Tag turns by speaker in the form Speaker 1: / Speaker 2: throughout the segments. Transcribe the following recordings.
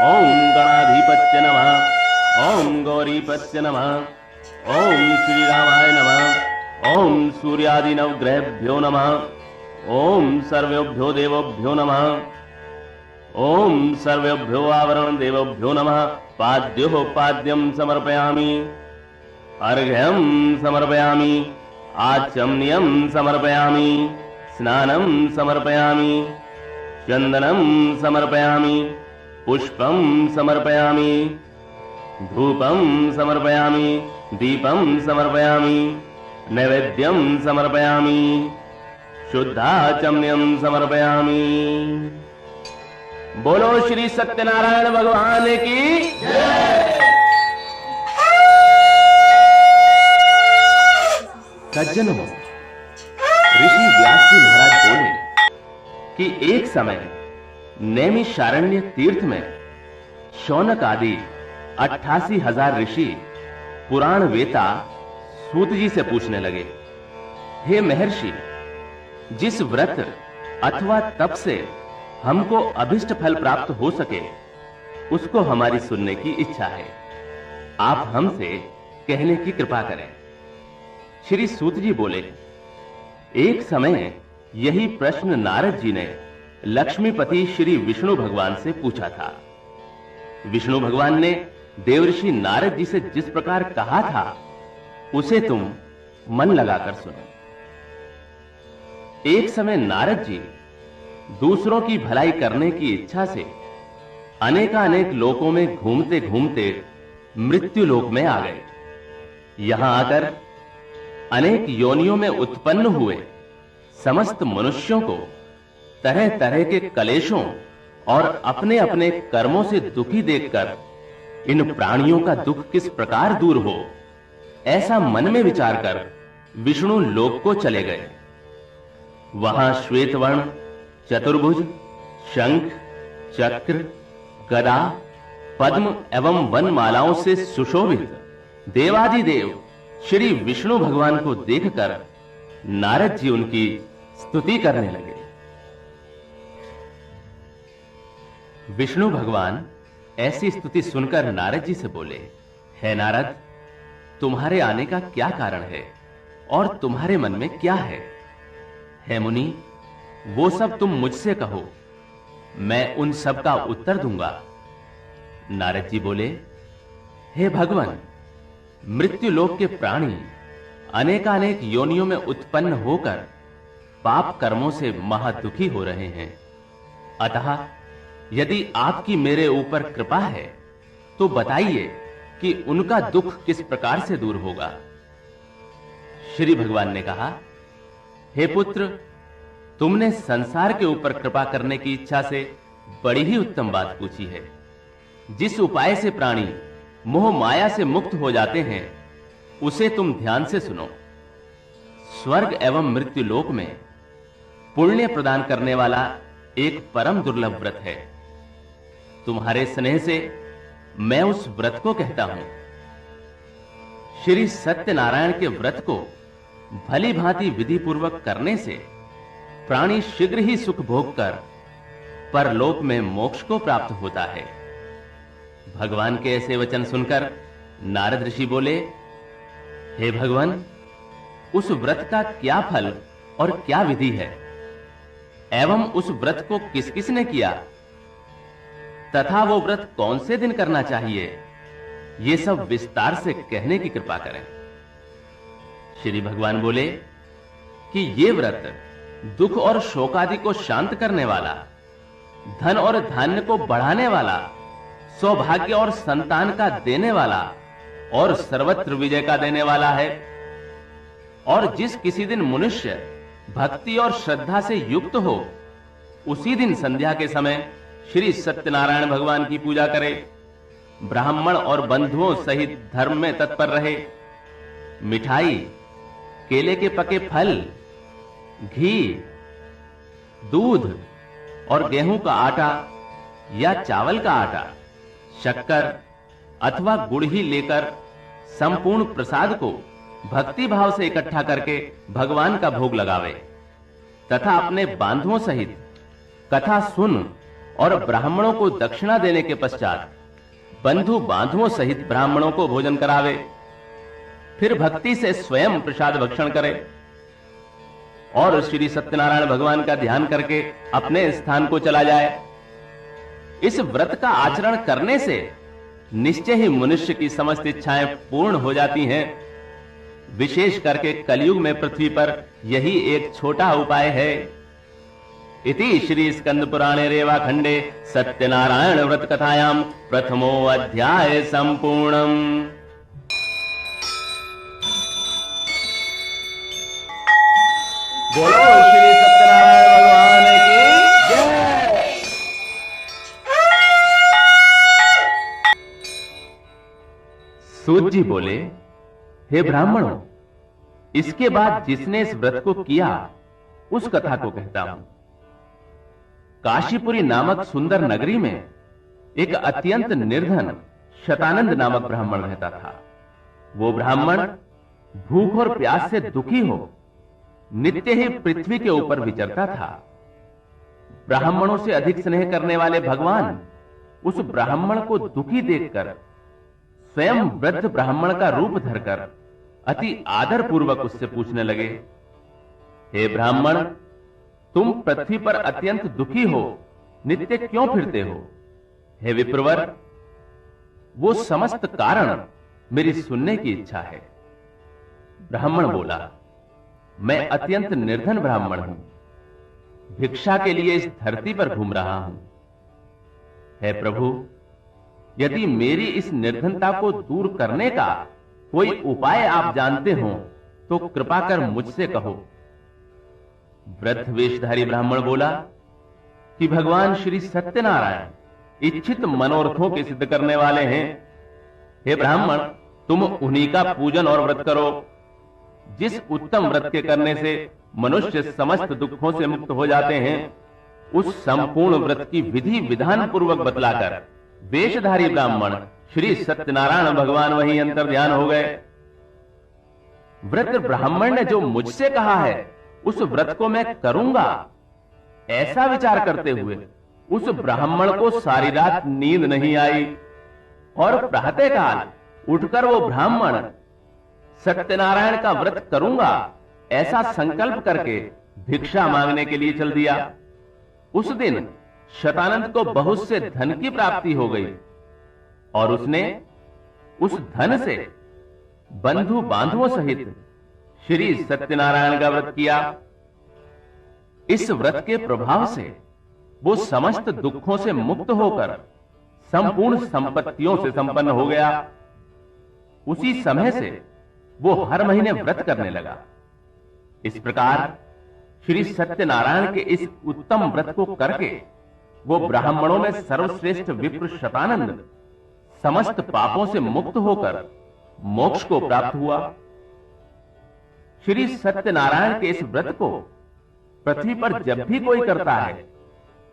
Speaker 1: ओम गणाधिपत्य नमः। ओम गौरीपत्य नमः। ओम श्रीरामाय नमः। ओम सूर्यादि नवग्रहेभ्यो नमः। ओम सर्वेभ्यो देवभ्यो नमः। ओम सर्वेभ्यो आवरण देवभ्यो नमः। पाद्यो पाद्यम समर्पयामि। अर्घ्यम समर्पयामि। आचमनीयम समर्पयामि। स्नानं समर्पयामि। चंदनं समर्पयामि। पुष्पं समर्पयामि। धूपं समर्पयामि। दीपं समर्पयामि। नैवेद्यं समर्पयामि। शुद्धाचमनीयं समर्पयामि। बोलो श्री सत्यनारायण भगवान की जय। सज्जनों, ऋषि व्यास जी महाराज बोले कि एक समय नैमिषारण्य तीर्थ में शौनक आदि 88,000 ऋषि पुराण वेता सूत जी से पूछने लगे, हे महर्षि, जिस व्रत अथवा तप से हमको अभिष्ट फल प्राप्त हो सके उसको हमारी सुनने की इच्छा है, आप हमसे कहने की कृपा करें। श्री सूत जी बोले, एक समय यही प्रश्न नारद जी ने लक्ष्मीपति श्री विष्णु भगवान से पूछा था। विष्णु भगवान ने देवर्षि नारद जी से जिस प्रकार कहा था उसे तुम मन लगाकर सुनो। एक समय नारद जी दूसरों की भलाई करने की इच्छा से अनेकानेक लोकों में घूमते घूमते मृत्यु लोक में आ गए। यहां आकर अनेक योनियों में उत्पन्न हुए समस्त मनुष्यों को तरह तरह के कलेशों और अपने अपने कर्मों से दुखी देखकर इन प्राणियों का दुख किस प्रकार दूर हो, ऐसा मन में विचार कर विष्णु लोक को चले गए। वहां श्वेतवर्ण, चतुर्भुज, शंख, चक्र, गदा, पद्म एवं वनमालाओं से सुशोभित देवादिदेव श्री विष्णु भगवान को देखकर नारद जी उनकी स्तुति करने लगे। विष्णु भगवान ऐसी स्तुति सुनकर नारद जी से बोले, हे नारद, तुम्हारे आने का क्या कारण है और तुम्हारे मन में क्या है? हे मुनि, वो सब तुम मुझसे कहो, मैं उन सब का उत्तर दूंगा। नारद जी बोले, हे भगवान, मृत्यु लोक के प्राणी अनेकानेक योनियों में उत्पन्न होकर पाप कर्मों से महादुखी हो रहे हैं। अतः यदि आपकी मेरे ऊपर कृपा है तो बताइए कि उनका दुख किस प्रकार से दूर होगा। श्री भगवान ने कहा, हे पुत्र, तुमने संसार के ऊपर कृपा करने की इच्छा से बड़ी ही उत्तम बात पूछी है। जिस उपाय से प्राणी मोह माया से मुक्त हो जाते हैं उसे तुम ध्यान से सुनो। स्वर्ग एवं मृत्यु लोक में पुण्य प्रदान करने वाला एक परम दुर्लभ व्रत है। तुम्हारे स्नेह से मैं उस व्रत को कहता हूं। श्री सत्यनारायण के व्रत को भली भांति विधि पूर्वक करने से प्राणी शीघ्र ही सुख भोग कर परलोक में मोक्ष को प्राप्त होता है। भगवान के ऐसे वचन सुनकर नारद ऋषि बोले, हे भगवान, उस व्रत का क्या फल और क्या विधि है एवं उस व्रत को किस किसने किया तथा वो व्रत कौन से दिन करना चाहिए, ये सब विस्तार से कहने की कृपा करें। श्री भगवान बोले कि ये व्रत दुख और शोक आदि को शांत करने वाला, धन और धान्य को बढ़ाने वाला, सौभाग्य और संतान का देने वाला और सर्वत्र विजय का देने वाला है। और जिस किसी दिन मनुष्य भक्ति और श्रद्धा से युक्त हो उसी दिन संध्या के समय श्री सत्यनारायण भगवान की पूजा करे, ब्राह्मण और बंधुओं सहित धर्म में तत्पर रहे, मिठाई, केले के पके फल, घी, दूध और गेहूं का आटा या चावल का आटा, शक्कर अथवा गुड़ ही लेकर संपूर्ण प्रसाद को भक्ति भाव से इकट्ठा करके भगवान का भोग लगावे तथा अपने बांधुओं सहित कथा सुन और ब्राह्मणों को दक्षिणा देने के पश्चात बंधु बांधवों सहित ब्राह्मणों को भोजन करावे, फिर भक्ति से स्वयं प्रसाद भक्षण करे और श्री सत्यनारायण भगवान का ध्यान करके अपने स्थान को चला जाए। इस व्रत का आचरण करने से निश्चय ही मनुष्य की समस्त इच्छाएं पूर्ण हो जाती हैं। विशेष करके कलयुग में पृथ्वी पर यही एक छोटा उपाय है। इति श्री स्कंद पुराणे रेवा खंडे सत्यनारायण व्रत कथायाम प्रथमो अध्याय संपूर्णम। बोलो श्री सत्यनारायण भगवान की जय। सूत जी बोले, हे ब्राह्मणों, इसके बाद जिसने इस व्रत को किया उस कथा को कहता हूं। काशीपुरी नामक सुंदर नगरी में एक अत्यंत निर्धन शतानंद नामक ब्राह्मण रहता था। वो ब्राह्मण भूख और प्यास से दुखी हो नित्य ही पृथ्वी के ऊपर विचरता था। ब्राह्मणों से अधिक स्नेह करने वाले भगवान उस ब्राह्मण को दुखी देखकर स्वयं वृद्ध ब्राह्मण का रूप धरकर अति आदर पूर्वक उससे पूछने लगे, हे ब्राह्मण, तुम पृथ्वी पर अत्यंत दुखी हो, नित्य क्यों फिरते हो? हे विप्रवर, वो समस्त कारण मेरी सुनने की इच्छा है। ब्राह्मण बोला, मैं अत्यंत निर्धन ब्राह्मण हूं, भिक्षा के लिए इस धरती पर घूम रहा हूं। हे प्रभु, यदि मेरी इस निर्धनता को दूर करने का कोई उपाय आप जानते हो तो कृपा कर मुझसे कहो। वृद्ध वेशधारी ब्राह्मण बोला कि भगवान श्री सत्यनारायण इच्छित मनोरथों के सिद्ध करने वाले हैं। हे ब्राह्मण, तुम उन्हीं का पूजन और व्रत करो, जिस उत्तम व्रत के करने से मनुष्य समस्त दुखों से मुक्त हो जाते हैं। उस संपूर्ण व्रत की विधि विधान पूर्वक बतलाकर वेशधारी ब्राह्मण श्री सत्यनारायण भगवान वहीं अंतर ध्यान हो गए। वृद्ध ब्राह्मण ने जो मुझसे कहा है उस व्रत को मैं करूंगा, ऐसा विचार करते हुए उस ब्राह्मण को सारी रात नींद नहीं आई और प्रातःकाल उठकर वो ब्राह्मण सत्यनारायण का व्रत करूंगा ऐसा संकल्प करके भिक्षा मांगने के लिए चल दिया। उस दिन शतानंद को बहुत से धन की प्राप्ति हो गई और उसने उस धन से बंधु बांधवों सहित श्री सत्यनारायण का व्रत किया। इस व्रत के प्रभाव से वो समस्त दुखों से मुक्त होकर संपूर्ण संपत्तियों से संपन्न हो गया। उसी समय से वो हर महीने व्रत करने लगा। इस प्रकार श्री सत्यनारायण के इस उत्तम व्रत को करके वो ब्राह्मणों में सर्वश्रेष्ठ विप्र शतानंद समस्त पापों से मुक्त होकर मोक्ष को प्राप्त हुआ। श्री सत्यनारायण के इस व्रत को पृथ्वी पर जब भी कोई करता है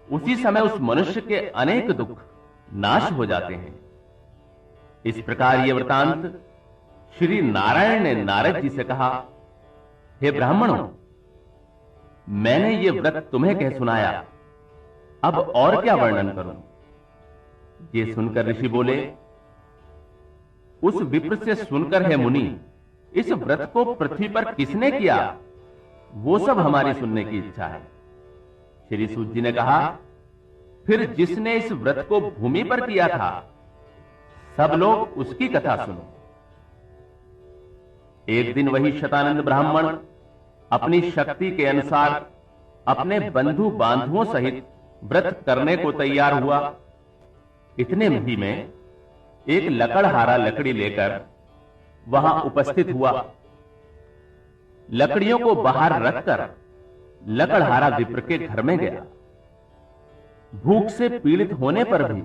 Speaker 1: उसी समय उस मनुष्य के अनेक दुख नाश हो जाते हैं। इस प्रकार यह वृतांत श्री नारायण ने नारद जी से कहा, हे ब्राह्मणों, मैंने ये व्रत तुम्हें कह सुनाया, अब और क्या वर्णन करूं? ये सुनकर ऋषि बोले, उस विप्र से सुनकर है मुनि, इस व्रत को पृथ्वी पर किसने किया वो सब हमारी सुनने की इच्छा है। श्री सूत जी ने कहा, फिर जिसने इस व्रत को भूमि पर किया था सब लोग उसकी कथा सुनो। एक दिन वही शतानंद ब्राह्मण अपनी शक्ति के अनुसार अपने बंधु बांधवों सहित व्रत करने को तैयार हुआ। इतने ही में एक लकड़हारा लकड़ी लेकर वहां उपस्थित हुआ। लकड़ियों को बाहर रखकर लकड़हारा विप्र के घर में गया। भूख से पीड़ित होने पर भी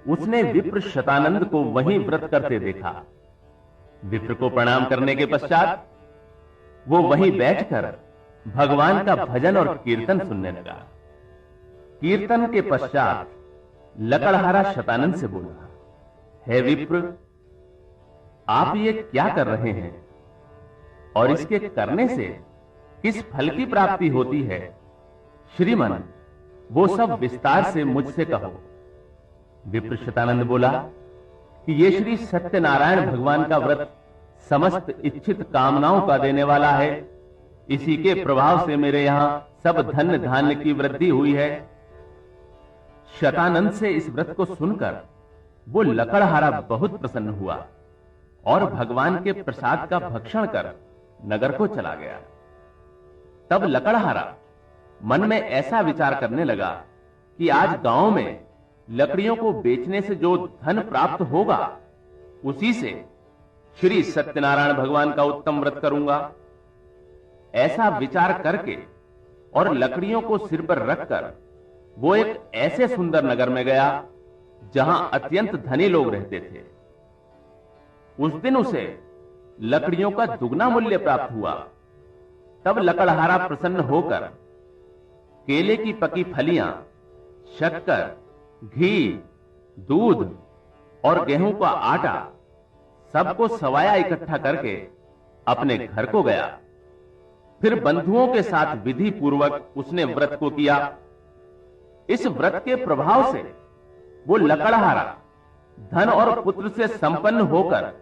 Speaker 1: उसने विप्र शतानंद को वहीं व्रत करते देखा। विप्र को प्रणाम करने के पश्चात वो वहीं बैठकर भगवान का भजन और कीर्तन सुनने लगा। कीर्तन के पश्चात लकड़हारा शतानंद से बोला, हे विप्र, आप ये क्या कर रहे हैं और इसके करने से किस फल की प्राप्ति होती है? श्रीमन, वो सब विस्तार से मुझसे कहो। विप्र शतानंद बोला कि ये श्री सत्यनारायण भगवान का व्रत समस्त इच्छित कामनाओं का देने वाला है। इसी के प्रभाव से मेरे यहां सब धन धान्य की वृद्धि हुई है। शतानंद से इस व्रत को सुनकर वो लकड़हारा बहुत प्रसन्न हुआ और भगवान के प्रसाद का भक्षण कर नगर को चला गया। तब लकड़हारा मन में ऐसा विचार करने लगा कि आज गांव में लकड़ियों को बेचने से जो धन प्राप्त होगा उसी से श्री सत्यनारायण भगवान का उत्तम व्रत करूंगा। ऐसा विचार करके और लकड़ियों को सिर पर रखकर वो एक ऐसे सुंदर नगर में गया जहां अत्यंत धनी लोग रहते थे। उस दिन उसे लकड़ियों का दुगना मूल्य प्राप्त हुआ। तब लकड़हारा प्रसन्न होकर केले की पकी फलियां, शक्कर, घी, दूध और गेहूं का आटा सबको सवाया इकट्ठा करके अपने घर को गया। फिर बंधुओं के साथ विधि पूर्वक उसने व्रत को किया। इस व्रत के प्रभाव से वो लकड़हारा धन और पुत्र से संपन्न होकर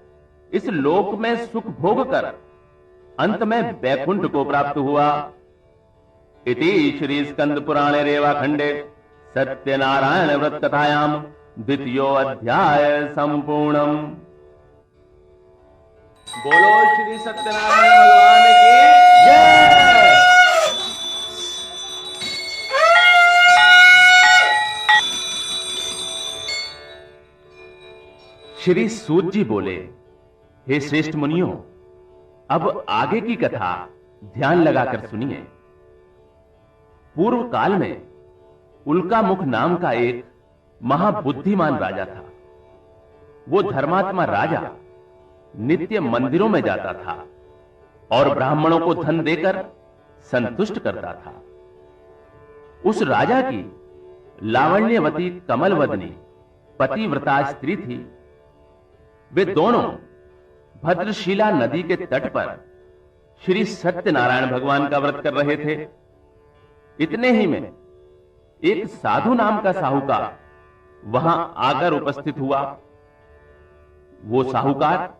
Speaker 1: इस लोक में सुख भोग कर अंत में वैकुंठ को प्राप्त हुआ। इति श्री स्कंद पुराणे रेवाखंडे सत्यनारायण व्रत कथायाम द्वितीयो अध्याय संपूर्णम। बोलो श्री सत्यनारायण भगवान की जय। श्री सूत जी बोले, हे श्रेष्ठ मुनियों, अब आगे की कथा ध्यान लगाकर सुनिए। पूर्व काल में उल्का मुख नाम का एक महाबुद्धिमान राजा था। वो धर्मात्मा राजा नित्य मंदिरों में जाता था और ब्राह्मणों को धन देकर संतुष्ट करता था। उस राजा की लावण्यवती कमलवदनी पतिव्रता स्त्री थी। वे दोनों भद्रशिला नदी के तट पर श्री सत्यनारायण भगवान का व्रत कर रहे थे। इतने ही में एक साधु नाम का साहूकार वहां आकर उपस्थित हुआ। वो साहूकार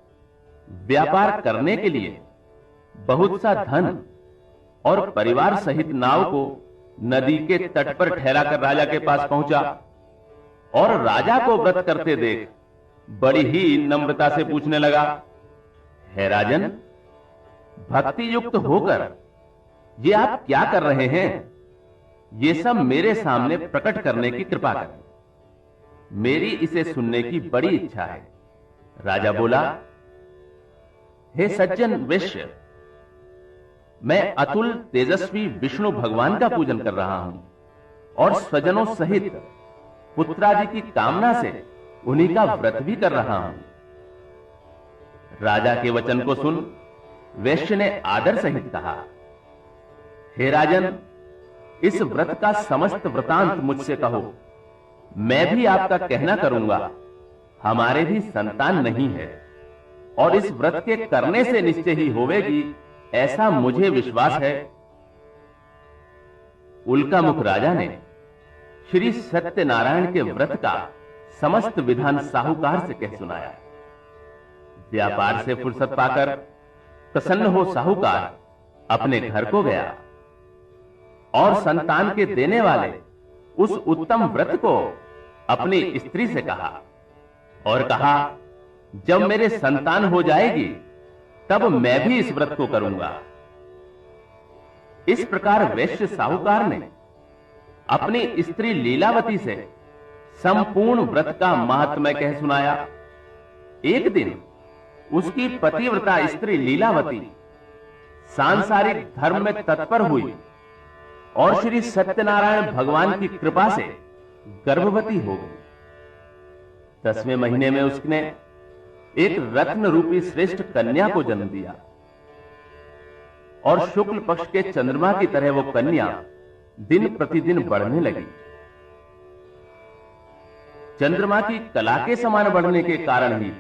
Speaker 1: व्यापार करने के लिए बहुत सा धन और परिवार सहित नाव को नदी के तट पर ठहराकर राजा के पास पहुंचा और राजा को व्रत करते देख बड़ी ही नम्रता से पूछने लगा, हे राजन, भक्ति युक्त होकर ये आप क्या कर रहे हैं? ये सब मेरे सामने प्रकट करने की कृपा करें। मेरी इसे सुनने की बड़ी इच्छा है। राजा बोला, हे सज्जन वैश्य, मैं अतुल तेजस्वी विष्णु भगवान का पूजन कर रहा हूं और स्वजनों सहित पुत्रादि की कामना से उन्हीं का व्रत भी कर रहा हूं। राजा के वचन को सुन वैश्य ने आदर सहित कहा, हे राजन, इस व्रत का समस्त वृतांत मुझसे कहो। मैं भी आपका कहना करूंगा। हमारे भी संतान नहीं है और इस व्रत के करने से निश्चय ही होवेगी, ऐसा मुझे विश्वास है। उल्कामुख राजा ने श्री सत्यनारायण के व्रत का समस्त विधान साहूकार से कह सुनाया। व्यापार से फुर्सत पाकर प्रसन्न हो साहूकार अपने घर को गया और संतान के देने वाले उस उत्तम व्रत को अपनी स्त्री से कहा और कहा, जब मेरे संतान हो जाएगी तब मैं भी इस व्रत को करूंगा। इस प्रकार वैश्य साहूकार ने अपनी स्त्री लीलावती से संपूर्ण व्रत का महात्म्य कह सुनाया। एक दिन उसकी पतिव्रता स्त्री लीलावती सांसारिक धर्म में तत्पर हुई और श्री सत्यनारायण भगवान की कृपा से गर्भवती हो गई। 10वें महीने में उसने एक रत्न रूपी श्रेष्ठ कन्या को जन्म दिया और शुक्ल पक्ष के चंद्रमा की तरह वो कन्या दिन प्रतिदिन बढ़ने लगी। चंद्रमा की कला के समान बढ़ने के कारण ही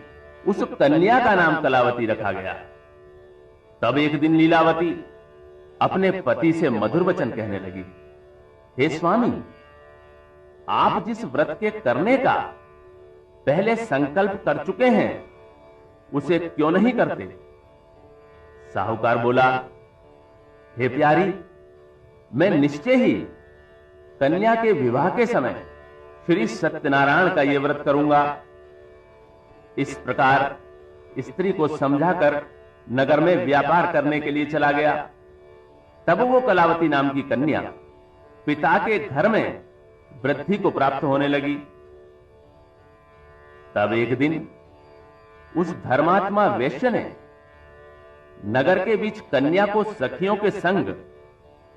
Speaker 1: उस कन्या का नाम कलावती रखा गया। तब एक दिन लीलावती अपने पति से मधुर वचन कहने लगी, हे स्वामी, आप जिस व्रत के करने का पहले संकल्प कर चुके हैं उसे क्यों नहीं करते? साहूकार बोला, हे प्यारी, मैं निश्चय ही कन्या के विवाह के समय श्री सत्यनारायण का यह व्रत करूंगा। इस प्रकार स्त्री को समझाकर नगर में व्यापार करने के लिए चला गया। तब वो कलावती नाम की कन्या पिता के घर में वृद्धि को प्राप्त होने लगी। तब एक दिन उस धर्मात्मा वैश्य ने नगर के बीच कन्या को सखियों के संग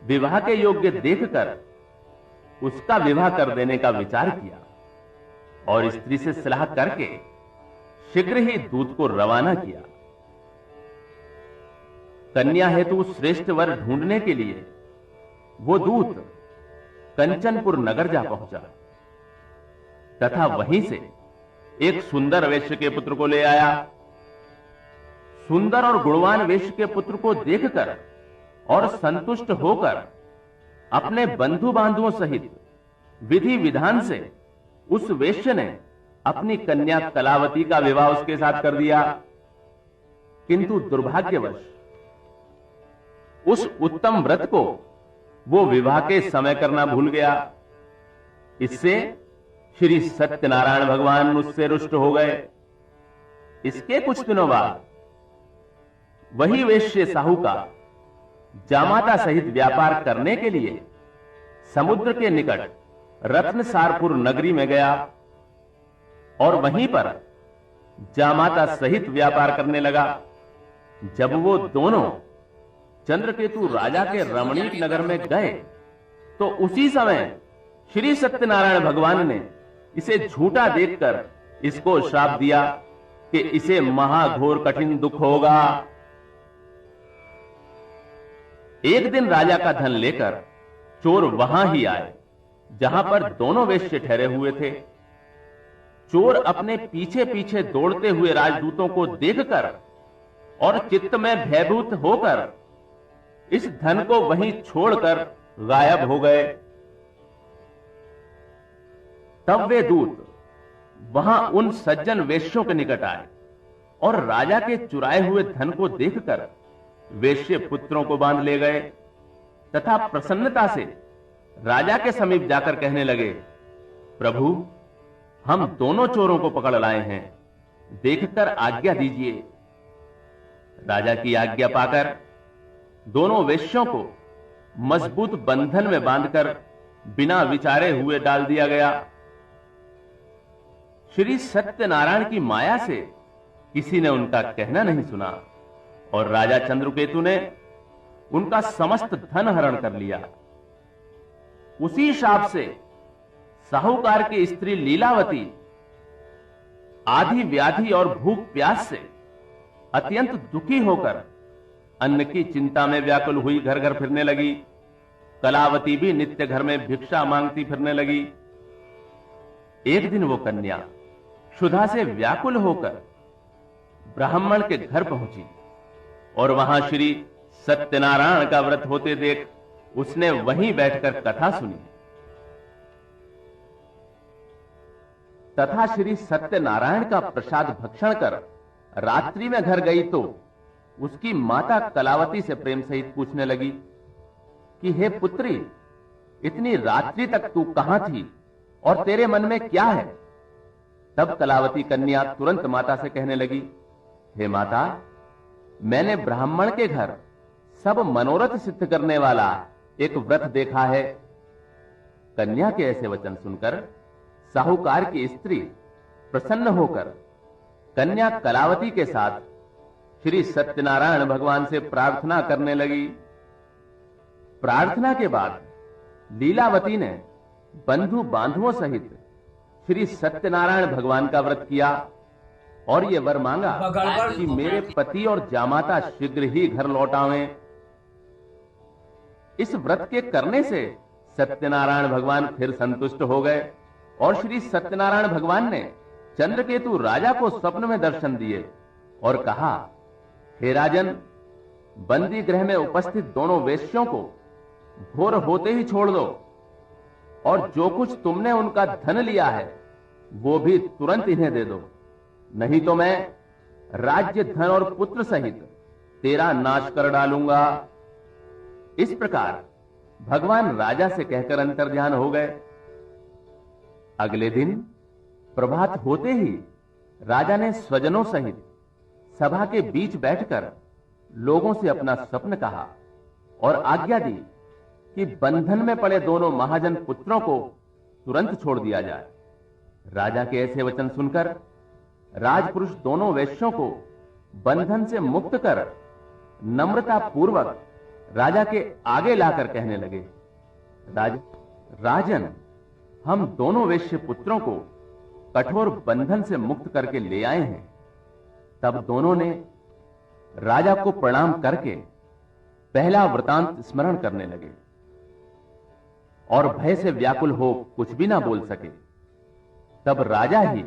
Speaker 1: विवाह के योग्य देखकर उसका विवाह कर देने का विचार किया और स्त्री से सलाह करके शीघ्र ही दूत को रवाना किया। कन्या हेतु श्रेष्ठ वर ढूंढने के लिए वो दूत कंचनपुर नगर जा पहुंचा तथा वहीं से एक सुंदर वैश्य के पुत्र को ले आया। सुंदर और गुणवान वैश्य के पुत्र को देखकर और संतुष्ट होकर अपने बंधु बांधुओं सहित विधि विधान से उस वैश्य ने अपनी कन्या कलावती का विवाह उसके साथ कर दिया। किंतु दुर्भाग्यवश उस उत्तम व्रत को वो विवाह के समय करना भूल गया। इससे श्री सत्यनारायण भगवान उससे रुष्ट हो गए। इसके कुछ दिनों बाद वही वैश्य साहूकार जामाता सहित व्यापार करने के लिए समुद्र के निकट रत्नसारपुर नगरी में गया और वहीं पर जामाता सहित व्यापार करने लगा। जब वो दोनों चंद्रकेतु राजा के रमणीक नगर में गए तो उसी समय श्री सत्यनारायण भगवान ने इसे झूठा देखकर इसको श्राप दिया कि इसे महाघोर कठिन दुख होगा। एक दिन राजा का धन लेकर चोर वहां ही आए जहां पर दोनों वैश्य ठहरे हुए थे। चोर अपने पीछे पीछे दौड़ते हुए राजदूतों को देखकर और चित्त में भयभीत होकर इस धन को वहीं छोड़कर गायब हो गए। तब वे दूत वहां उन सज्जन वैश्यों के निकट आए और राजा के चुराए हुए धन को देखकर वैश्य पुत्रों को बांध ले गए तथा प्रसन्नता से राजा के समीप जाकर कहने लगे, प्रभु, हम दोनों चोरों को पकड़ लाए हैं, देखकर आज्ञा दीजिए। राजा की आज्ञा पाकर दोनों वैश्यों को मजबूत बंधन में बांधकर बिना विचारे हुए डाल दिया गया। श्री सत्यनारायण की माया से किसी ने उनका कहना नहीं सुना और राजा चंद्रकेतु ने उनका समस्त धन हरण कर लिया। उसी शाप से साहूकार की स्त्री लीलावती आधी व्याधि और भूख प्यास से अत्यंत दुखी होकर अन्न की चिंता में व्याकुल हुई घर घर फिरने लगी। कलावती भी नित्य घर में भिक्षा मांगती फिरने लगी। एक दिन वो कन्या क्षुधा से व्याकुल होकर ब्राह्मण के घर पहुंची और वहां श्री सत्यनारायण का व्रत होते देख उसने वहीं बैठकर कथा सुनी तथा श्री सत्यनारायण का प्रसाद भक्षण कर रात्रि में घर गई तो उसकी माता कलावती से प्रेम सहित पूछने लगी कि हे पुत्री, इतनी रात्रि तक तू कहां थी और तेरे मन में क्या है? तब कलावती कन्या तुरंत माता से कहने लगी, हे माता, मैंने ब्राह्मण के घर सब मनोरथ सिद्ध करने वाला एक व्रत देखा है। कन्या के ऐसे वचन सुनकर साहूकार की स्त्री प्रसन्न होकर कन्या कलावती के साथ श्री सत्यनारायण भगवान से प्रार्थना करने लगी। प्रार्थना के बाद लीलावती ने बंधु बांधुओं सहित श्री सत्यनारायण भगवान का व्रत किया और ये वर मांगा कि मेरे पति और जामाता शीघ्र ही घर लौट आवें। इस व्रत के करने से सत्यनारायण भगवान फिर संतुष्ट हो गए और श्री सत्यनारायण भगवान ने चंद्रकेतु राजा को स्वप्न में दर्शन दिए और कहा, हे राजन, बंदी गृह में उपस्थित दोनों वेश्यों को भोर होते ही छोड़ दो। और जो कुछ तुमने उनका धन लिया है वो भी तुरंत इन्हें दे दो, नहीं तो मैं राज्य, धन और पुत्र सहित तेरा नाश कर डालूंगा। इस प्रकार भगवान राजा से कहकर अंतर्ध्यान हो गए। अगले दिन प्रभात होते ही राजा ने स्वजनों सहित सभा के बीच बैठकर लोगों से अपना स्वप्न कहा और आज्ञा दी कि बंधन में पड़े दोनों महाजन पुत्रों को तुरंत छोड़ दिया जाए। राजा के ऐसे वचन सुनकर राजपुरुष दोनों वैश्यों को बंधन से मुक्त कर नम्रता पूर्वक राजा के आगे लाकर कहने लगे, राजन, हम दोनों वैश्य पुत्रों को कठोर बंधन से मुक्त करके ले आए हैं। तब दोनों ने राजा को प्रणाम करके पहला वृतांत स्मरण करने लगे और भय से व्याकुल हो कुछ भी ना बोल सके। तब राजा ही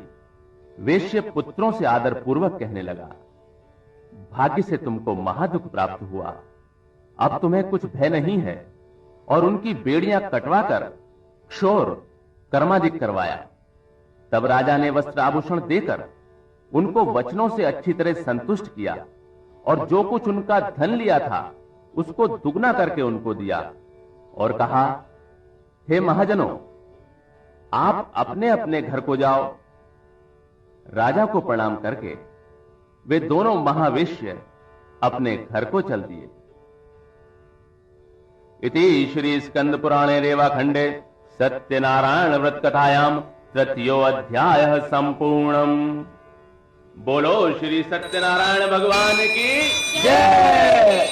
Speaker 1: वैश्य पुत्रों से आदर पूर्वक कहने लगा, भाग्य से तुमको महादुख प्राप्त हुआ, अब तुम्हें कुछ भय नहीं है। और उनकी बेड़ियां कटवाकर क्षौर कर्मादिक करवाया। तब राजा ने वस्त्र आभूषण देकर उनको वचनों से अच्छी तरह संतुष्ट किया और जो कुछ उनका धन लिया था उसको दुगना करके उनको दिया और कहा, हे महाजनों, आप अपने अपने घर को जाओ। राजा को प्रणाम करके वे दोनों महावेश्य अपने घर को चल दिए। इति श्री स्कंद पुराणे रेवाखंडे सत्यनारायण व्रत कथायाम तृतीयो अध्याय संपूर्णम। बोलो श्री सत्यनारायण भगवान की जय।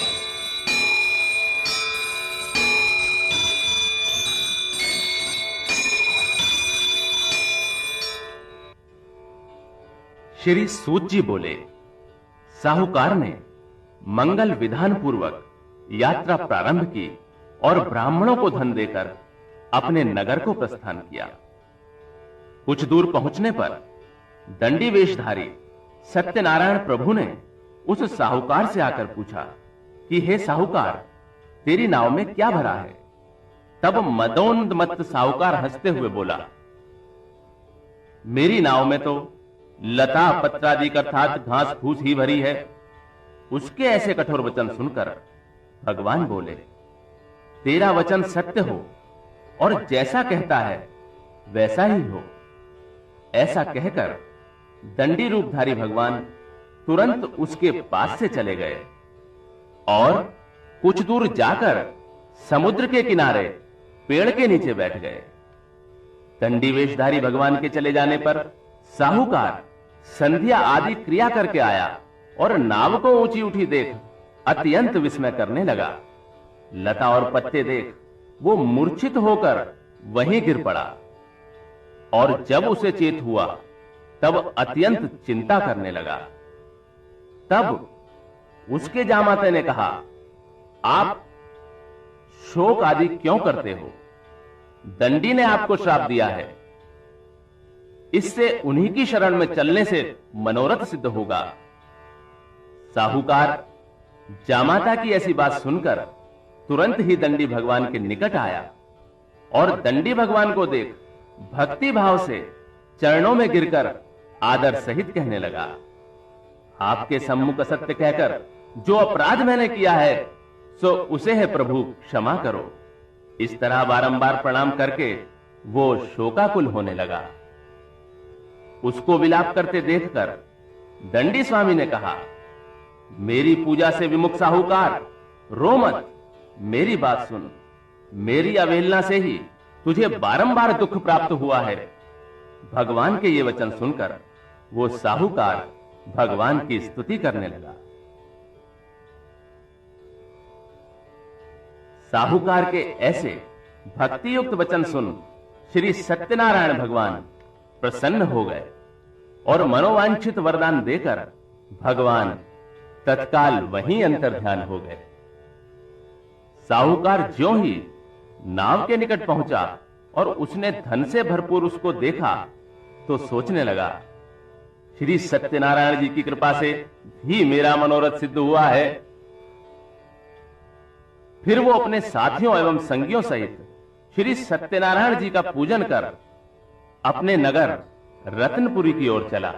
Speaker 1: श्री सूत जी बोले, साहूकार ने मंगल विधान पूर्वक यात्रा प्रारंभ की और ब्राह्मणों को धन देकर अपने नगर को प्रस्थान किया। कुछ दूर पहुंचने पर दंडी वेशधारी सत्यनारायण प्रभु ने उस साहूकार से आकर पूछा कि हे साहूकार, तेरी नाव में क्या भरा है? तब मदोन्मत्त साहूकार हंसते हुए बोला, मेरी नाव में तो लता पत्रादि अर्थात घास फूस ही भरी है। उसके ऐसे कठोर वचन सुनकर भगवान बोले, तेरा वचन सत्य हो और जैसा कहता है वैसा ही हो। ऐसा कहकर दंडी रूपधारी भगवान तुरंत उसके पास से चले गए और कुछ दूर जाकर समुद्र के किनारे पेड़ के नीचे बैठ गए। दंडी वेशधारी भगवान के चले जाने पर साहूकार संध्या आदि क्रिया करके आया और नाव को ऊंची उठी देख अत्यंत विस्मय करने लगा। लता और पत्ते देख वो मूर्छित होकर वहीं गिर पड़ा और जब उसे चेत हुआ तब अत्यंत चिंता करने लगा। तब उसके जामाते ने कहा, आप शोक आदि क्यों करते हो? दंडी ने आपको श्राप दिया है, इससे उन्हीं की शरण में चलने से मनोरथ सिद्ध होगा। साहूकार जामाता की ऐसी बात सुनकर तुरंत ही दंडी भगवान के निकट आया और दंडी भगवान को देख भक्ति भाव से चरणों में गिरकर आदर सहित कहने लगा, आपके सम्मुख असत्य कहकर जो अपराध मैंने किया है सो उसे है प्रभु क्षमा करो। इस तरह बारंबार प्रणाम करके वो शोकाकुल होने लगा। उसको विलाप करते देखकर दंडी स्वामी ने कहा, मेरी पूजा से विमुख साहूकार, रो मत, मेरी बात सुन। मेरी अवहेलना से ही तुझे बारंबार दुख प्राप्त हुआ है। भगवान के ये वचन सुनकर वो साहूकार भगवान की स्तुति करने लगा। साहूकार के ऐसे भक्ति युक्त वचन सुन श्री सत्यनारायण भगवान प्रसन्न हो गए और मनोवांछित वरदान देकर भगवान तत्काल वहीं अंतर्ध्यान हो गए। साहूकार ज्यों ही नाव के निकट पहुंचा और उसने धन से भरपूर उसको देखा तो सोचने लगा, श्री सत्यनारायण जी की कृपा से भी मेरा मनोरथ सिद्ध हुआ है। फिर वो अपने साथियों एवं संगियों सहित श्री सत्यनारायण जी का पूजन कर अपने नगर रत्नपुरी की ओर चला।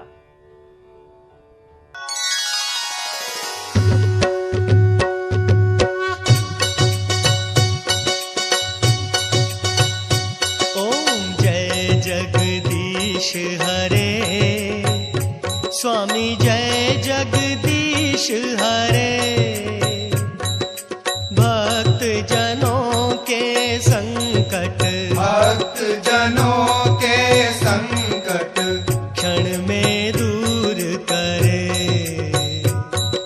Speaker 2: ओम जय जगदीश हरे, स्वामी जय जगदीश हरे। भक्त जनों के संकट,
Speaker 3: भक्त जनों के संकट
Speaker 2: क्षण में दूर करे।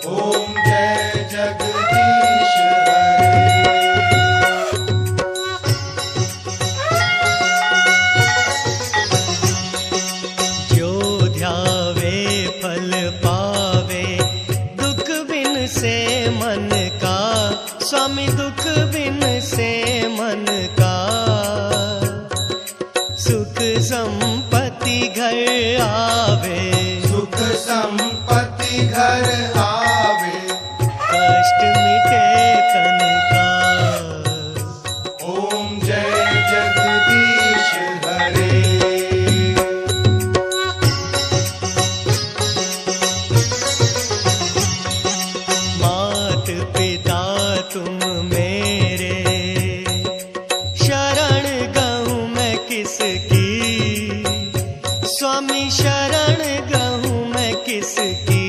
Speaker 3: ओम जय जगदीश हरे।
Speaker 2: जो ध्यावे फल पावे, दुख बिन से मन का, स्वामी दुख बिन से मन का। सुख संपत्ति घर आवे,
Speaker 3: सुख संपत्ति घर आवे।
Speaker 2: कष्ट मिटे तन का।
Speaker 3: ओम जय जगदीश हरे।
Speaker 2: मात पिता तुम मेरे, शरण गहूँ मैं किसकी। स्वामी शरण गहूँ मैं किसकी।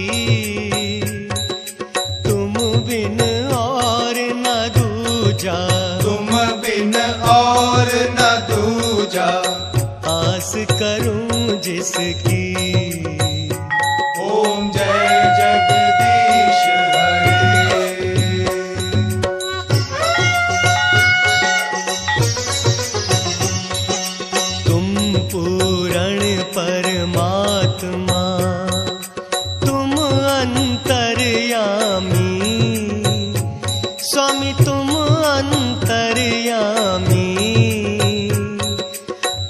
Speaker 2: तुम बिन और न दूजा,
Speaker 3: तुम बिन और न दूजा।
Speaker 2: आस करूं जिसकी।
Speaker 3: ओम जय जगदीश हरे।
Speaker 2: तुम पूर्ण परमात्मा, तुम अंतर्यामी। स्वामी तुम अंतर्यामी।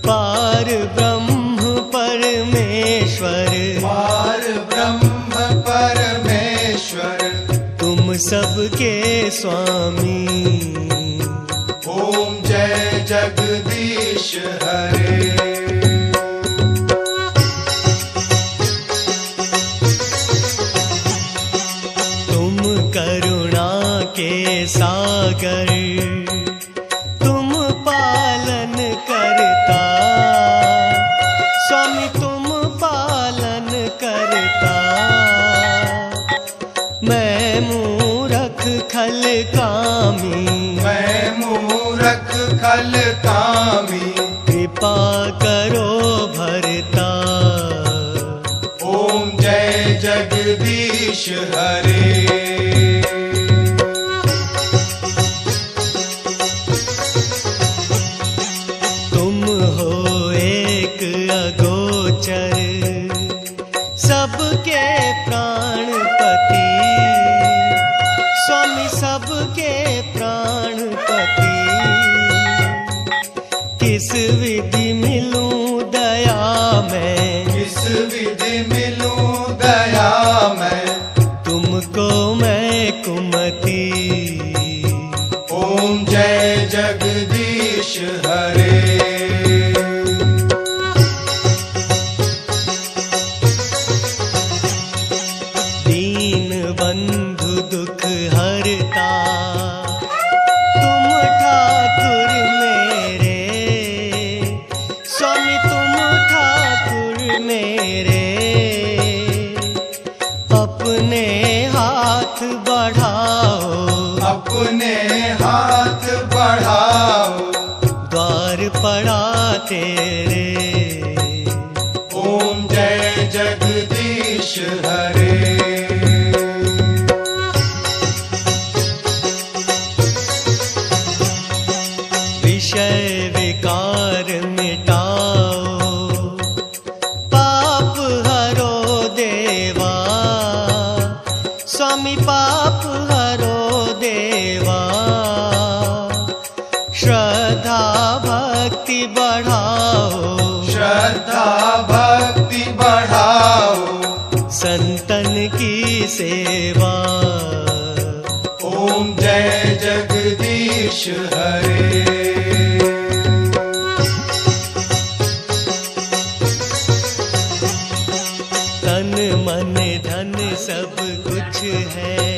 Speaker 2: पार ब्रह्म परमेश्वर,
Speaker 3: पार ब्रह्म परमेश्वर।
Speaker 2: तुम सबके स्वामी।
Speaker 3: ओम जय जगदीश हरे।
Speaker 2: तुम करुणा के सागर, तुम पालन करता। स्वामी तुम पालन करता। मैं मूरख खल कामी,
Speaker 3: मैं मूरख खल कामी।
Speaker 2: कृपा करो भरता।
Speaker 3: ओम जय जगदीश हरे।
Speaker 2: तुम हो एक अगोचर, सबके प्राणपति। स्वामी सबके प्राणपति। किस विधि मिलूं दया मैं,
Speaker 3: किस विधि मिलूं दया मैं।
Speaker 2: तुमको मैं कुमति।
Speaker 3: ओम जय जगदीश हरे।
Speaker 2: दीन बंधु दुख हरता, तुम ठाकुर मेरे। स्वामी तुम ठाकुर मेरे। अपने हाथ बढ़ाओ,
Speaker 3: अपने हाथ बढ़ाओ।
Speaker 2: द्वार पड़ा तेरे।
Speaker 3: ओम जय जगदीश हरे।
Speaker 2: विषय विकार मिटाओ, पाप हरो देवा। स्वामी पाप हरो देवा। श्रद्धा भक्ति बढ़ाओ,
Speaker 3: श्रद्धा भक्ति बढ़ाओ।
Speaker 2: संतन की सेवा।
Speaker 3: ओम जय जगदीश हरे।
Speaker 2: मन धन सब कुछ है।